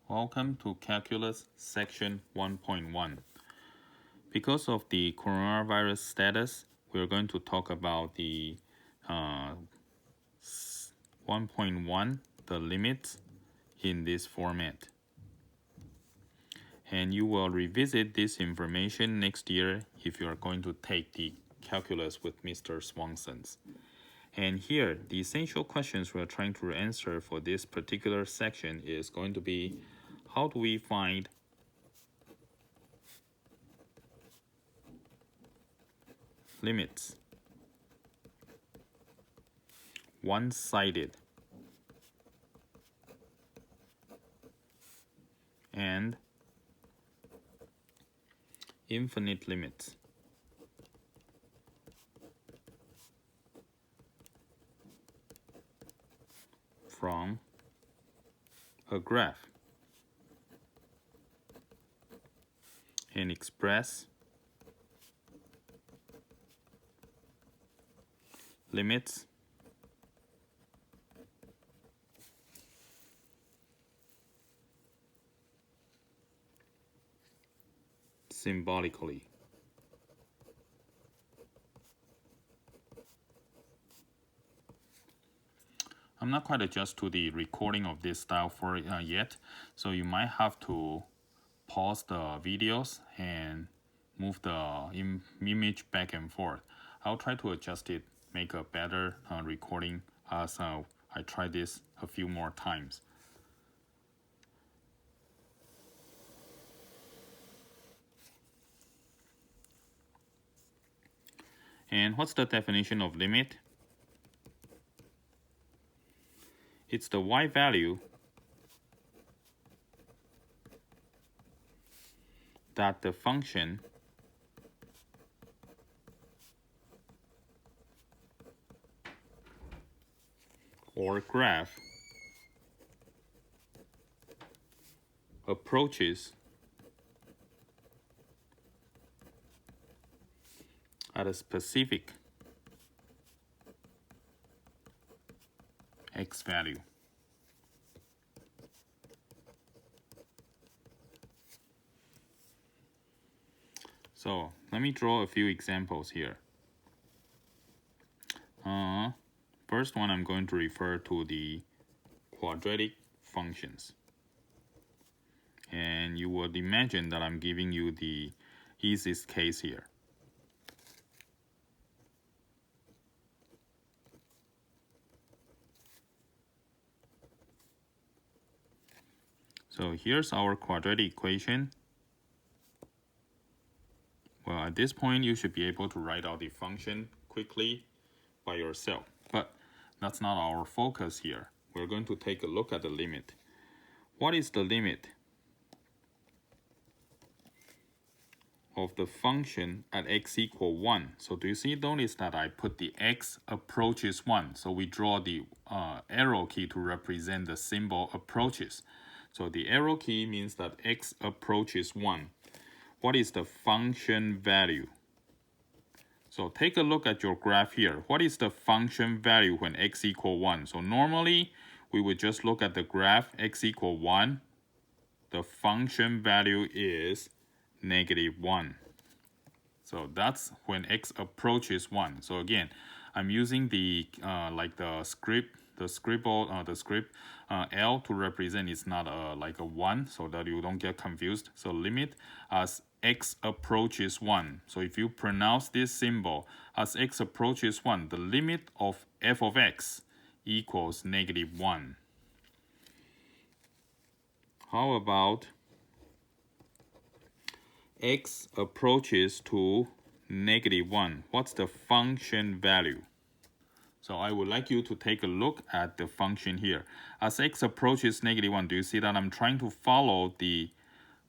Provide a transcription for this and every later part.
Welcome to Calculus Section 1.1. Because of the coronavirus status, we're going to talk about the 1.1, the limits, in this format. And you will revisit this information next year if you are going to take the calculus with Mr. Swanson's. And here, the essential questions we're trying to answer for this particular section is going to be, how do we find limits? One-sided and infinite limits. From a graph and express limits symbolically. I'm not quite adjusted to the recording of this style for yet, so you might have to pause the videos and move the image back and forth. I'll try to adjust it, make a better recording as I try this a few more times. And what's the definition of limit? It's the y value that the function or graph approaches at a specific x value. So let me draw a few examples here. First one, I'm going to refer to the quadratic functions. And you would imagine that I'm giving you the easiest case here. So here's our quadratic equation. Well, at this point, you should be able to write out the function quickly by yourself. But that's not our focus here. We're going to take a look at the limit. What is the limit of the function at x equal 1? So do you see, notice that I put the x approaches 1. So we draw the arrow key to represent the symbol approaches. So the arrow key means that x approaches 1. What is the function value? So take a look at your graph here. What is the function value when x equal 1? So normally, we would just look at the graph x equal 1. The function value is -1. So that's when x approaches 1. So again, I'm using the script L to represent it's not like a 1, so that you don't get confused. So limit as x approaches 1. So if you pronounce this symbol as x approaches 1, the limit of f of x equals -1. How about x approaches to -1? What's the function value? So I would like you to take a look at the function here. As x approaches -1, do you see that I'm trying to follow the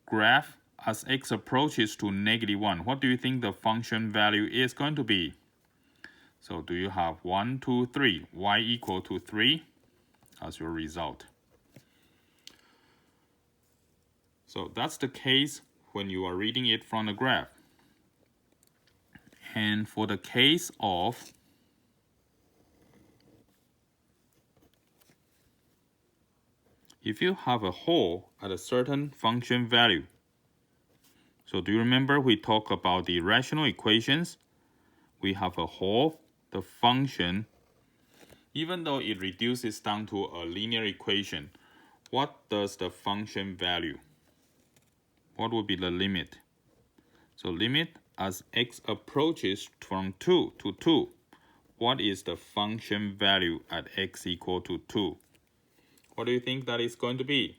graph as x approaches to -1? What do you think the function value is going to be? So do you have 1, 2, 3, y equal to 3 as your result? So that's the case when you are reading it from the graph. And for the case of if you have a hole at a certain function value, so do you remember we talked about the rational equations? We have a hole, the function, even though it reduces down to a linear equation, what does the function value? What would be the limit? So limit as x approaches from 2 to 2. What is the function value at x equal to 2? What do you think that is going to be?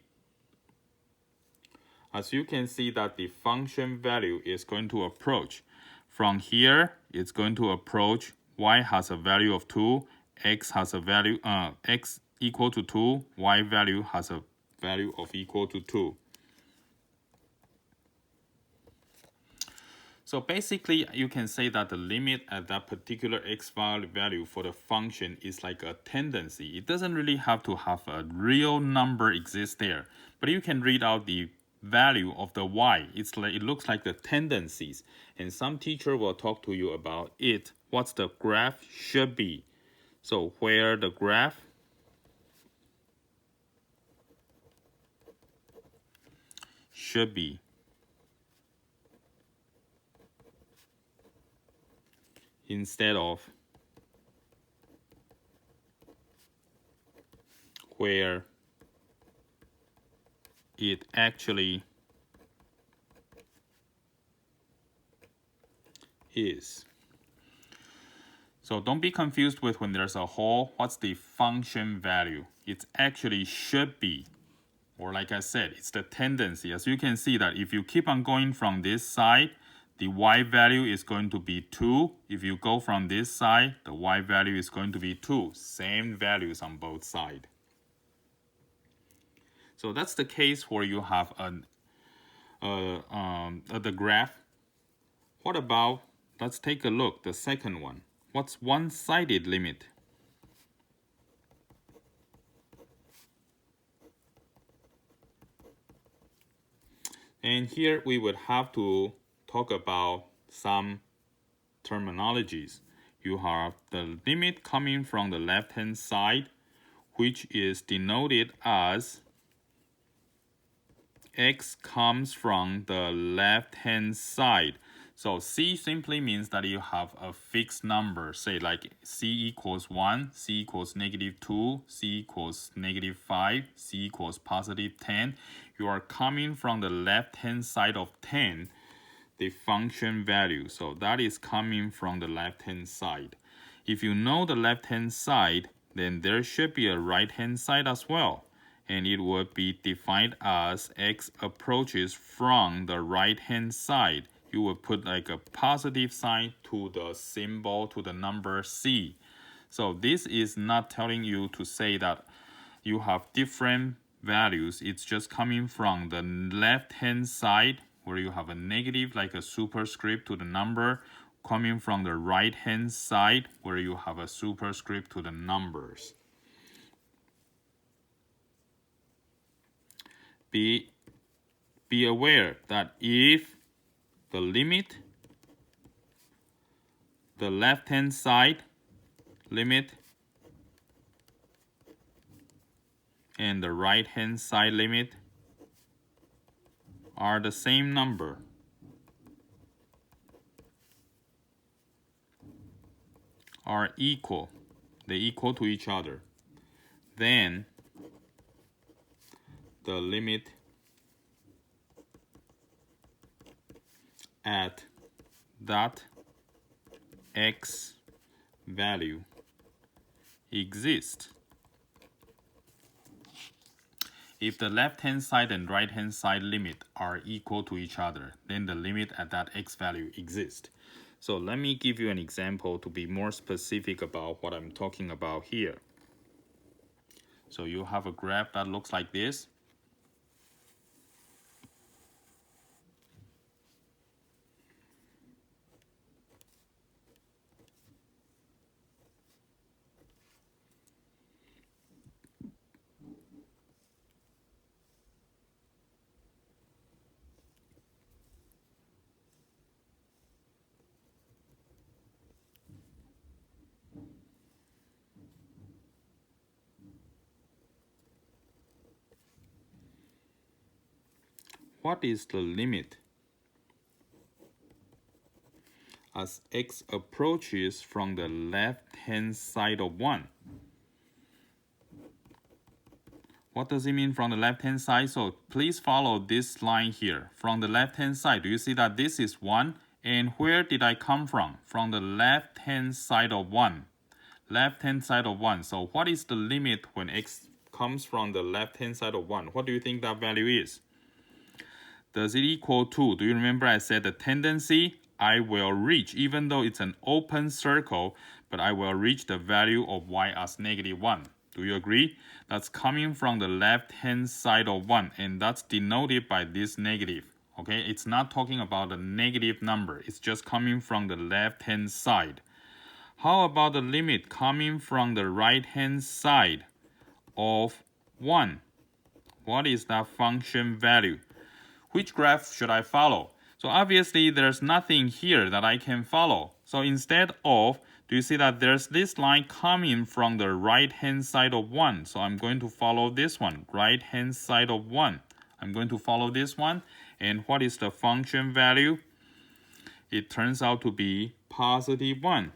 As you can see that the function value is going to approach. From here, it's going to approach y has a value of 2, x has a value, x equal to 2, y value has a value of equal to 2. So basically, you can say that the limit at that particular x value for the function is like a tendency. It doesn't really have to have a real number exist there, but you can read out the value of the y. It looks like the tendencies, and some teacher will talk to you about it. What's the graph should be? So where the graph should be. Instead of where it actually is. So don't be confused with when there's a hole, what's the function value? It actually should be, or like I said, it's the tendency. As you can see that if you keep on going from this side, the y value is going to be 2. If you go from this side, the y value is going to be 2. Same values on both sides. So that's the case where you have the graph. What about, let's take a look, the second one. What's one-sided limit? And here we would have to talk about some terminologies. You have the limit coming from the left-hand side, which is denoted as x comes from the left-hand side. So c simply means that you have a fixed number, say like c equals 1, c equals -2, c equals -5, c equals +10. You are coming from the left-hand side of 10, the function value. So that is coming from the left-hand side. If you know the left-hand side, then there should be a right-hand side as well. And it would be defined as x approaches from the right-hand side. You would put like a positive sign to the symbol, to the number c. So this is not telling you to say that you have different values. It's just coming from the left-hand side where you have a negative, like a superscript to the number, coming from the right-hand side where you have a superscript to the numbers. Be aware that if the limit, the left-hand side limit, and the right-hand side limit are the same number, are equal, they equal to each other, then the limit at that x value exists. If the left-hand side and right-hand side limit are equal to each other, then the limit at that x value exists. So let me give you an example to be more specific about what I'm talking about here. So you have a graph that looks like this. what is the limit as x approaches from the left-hand side of 1? What does it mean from the left-hand side? So please follow this line here. From the left-hand side, do you see that this is 1? And where did I come from? From the left-hand side of 1. Left-hand side of 1. So what is the limit when x comes from the left-hand side of 1? What do you think that value is? Does it equal to, do you remember I said the tendency? I will reach, even though it's an open circle, but I will reach the value of y as -1. Do you agree? That's coming from the left-hand side of 1, and that's denoted by this negative. Okay, it's not talking about a negative number. It's just coming from the left-hand side. How about the limit coming from the right-hand side of 1? What is that function value? Which graph should I follow? So obviously there's nothing here that I can follow. So instead of, do you see that there's this line coming from the right-hand side of 1? So I'm going to follow this one, right-hand side of 1. I'm going to follow this one. And what is the function value? It turns out to be +1.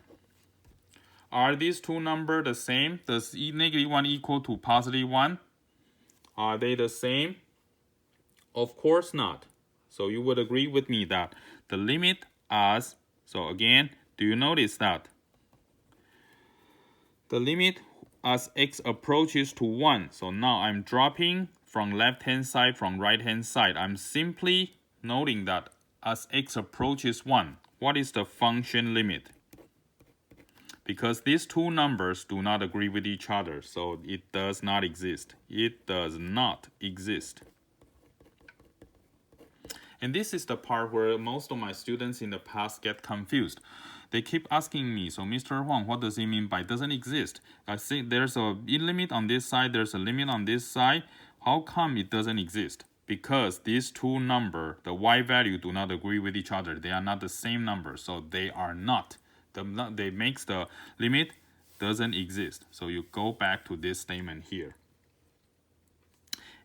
Are these two numbers the same? Does -1 equal to +1? Are they the same? Of course not. So you would agree with me that the limit as, so again, do you notice that? The limit as x approaches to 1. So now I'm dropping from left-hand side, from right-hand side. I'm simply noting that as x approaches 1, what is the function limit? Because these two numbers do not agree with each other, so it does not exist. It does not exist. And this is the part where most of my students in the past get confused. They keep asking me, so Mr. Huang, what does it mean by doesn't exist? I say there's a limit on this side, there's a limit on this side. How come it doesn't exist? Because these two numbers, the y value, do not agree with each other. They are not the same number, so they are not. They makes the limit doesn't exist. So you go back to this statement here.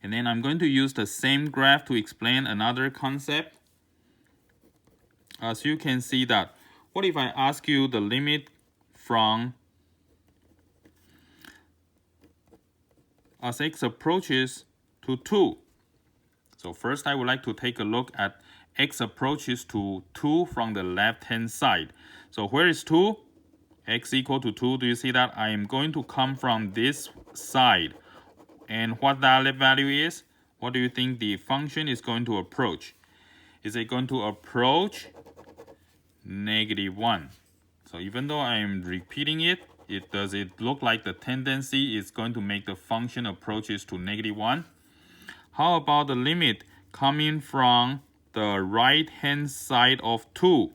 And then I'm going to use the same graph to explain another concept. As you can see that, what if I ask you the limit from as x approaches to 2? So first I would like to take a look at x approaches to 2 from the left-hand side. So where is 2? X equal to 2. Do you see that? I am going to come from this side. And what that value is? What do you think the function is going to approach? Is it going to approach -1? So even though I am repeating it, does it look like the tendency is going to make the function approaches to -1? How about the limit coming from the right-hand side of 2?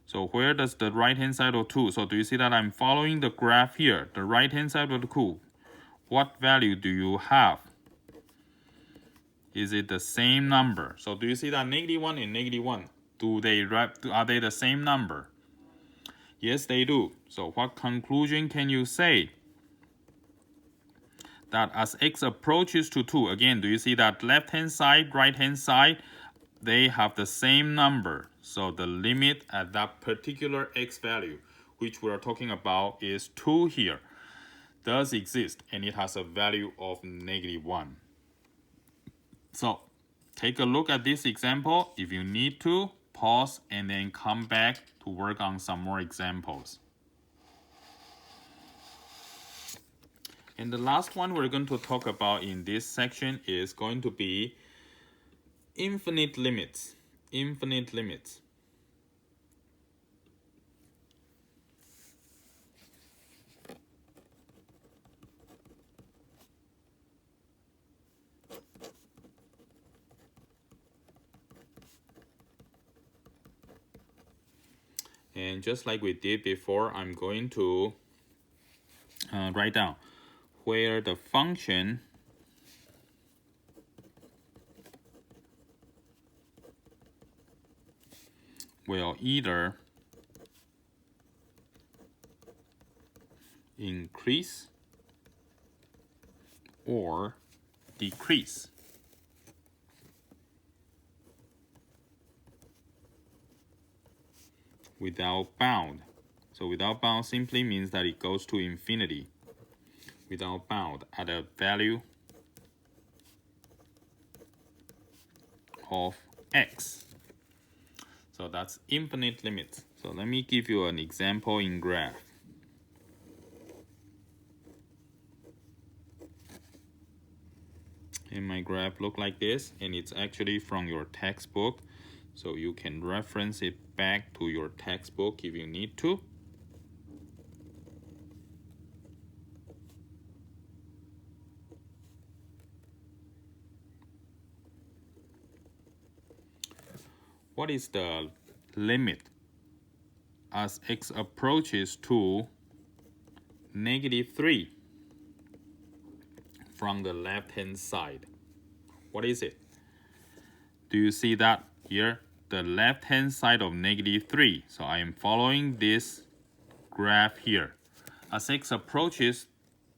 So where does the right-hand side of 2? So do you see that I'm following the graph here? The right-hand side of the 2. What value do you have? Is it the same number? So do you see that -1 and -1? Are they the same number? Yes, they do. So what conclusion can you say? That as x approaches to 2, again, do you see that left-hand side, right-hand side, they have the same number. So the limit at that particular x value, which we are talking about, is 2 here, does exist, and it has a value of -1. So take a look at this example. If you need to, pause and then come back to work on some more examples. And the last one we're going to talk about in this section is going to be infinite limits. Infinite limits. And just like we did before, I'm going to write down where the function will either increase or decrease. without bound. So without bound simply means that it goes to infinity without bound at a value of x. So that's infinite limits. So let me give you an example in graph. And my graph look like this, and it's actually from your textbook. So you can reference it back to your textbook if you need to. What is the limit as x approaches to -3 from the left-hand side? What is it? Do you see that here? The left-hand side of -3. So I am following this graph here. As x approaches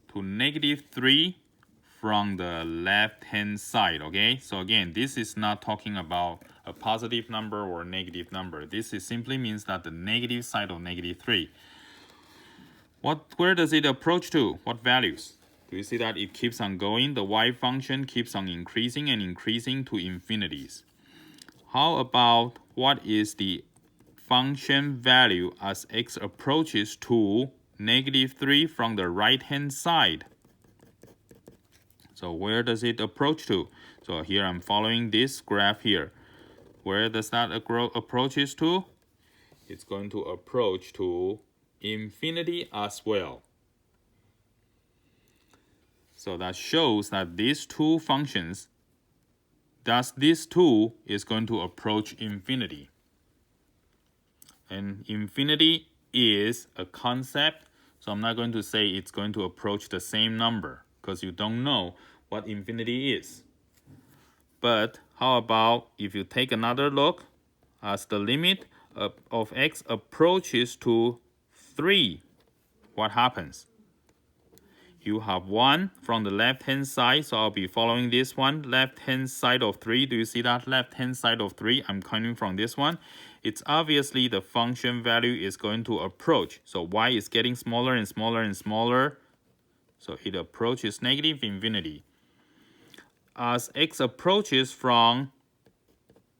to -3 from the left-hand side, okay? So again, this is not talking about a positive number or a negative number. This is simply means that the negative side of -3. Where does it approach to? What values? Do you see that it keeps on going? The y function keeps on increasing and increasing to infinities. How about what is the function value as x approaches to -3 from the right-hand side? So where does it approach to? So here I'm following this graph here. Where does that approaches to? It's going to approach to infinity as well. So that shows that these two functions, thus this two is going to approach infinity. And infinity is a concept, so I'm not going to say it's going to approach the same number because you don't know what infinity is. But how about if you take another look as the limit of x approaches to 3, what happens? You have 1 from the left-hand side, so I'll be following this one. Left-hand side of 3, do you see that? Left-hand side of 3, I'm coming from this one. It's obviously the function value is going to approach. So y is getting smaller and smaller and smaller. So it approaches negative infinity. As x approaches from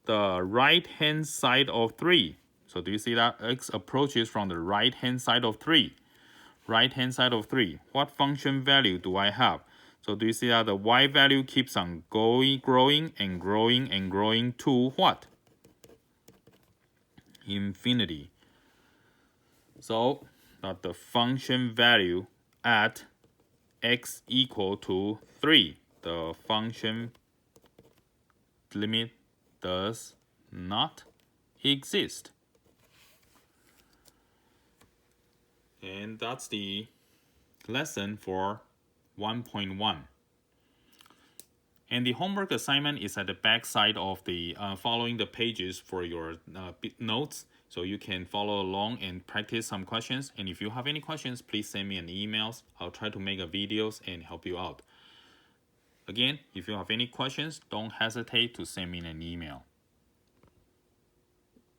the right-hand side of 3. So do you see that? X approaches from the right-hand side of 3. Right-hand side of 3. What function value do I have? So do you see that the y value keeps on growing and growing and growing to what? Infinity. So that the function value at x equal to 3, the function limit does not exist. And that's the lesson for 1.1. And the homework assignment is at the back side of the following the pages for your notes. So you can follow along and practice some questions. And if you have any questions, please send me an email. I'll try to make a videos and help you out. Again, if you have any questions, don't hesitate to send me an email.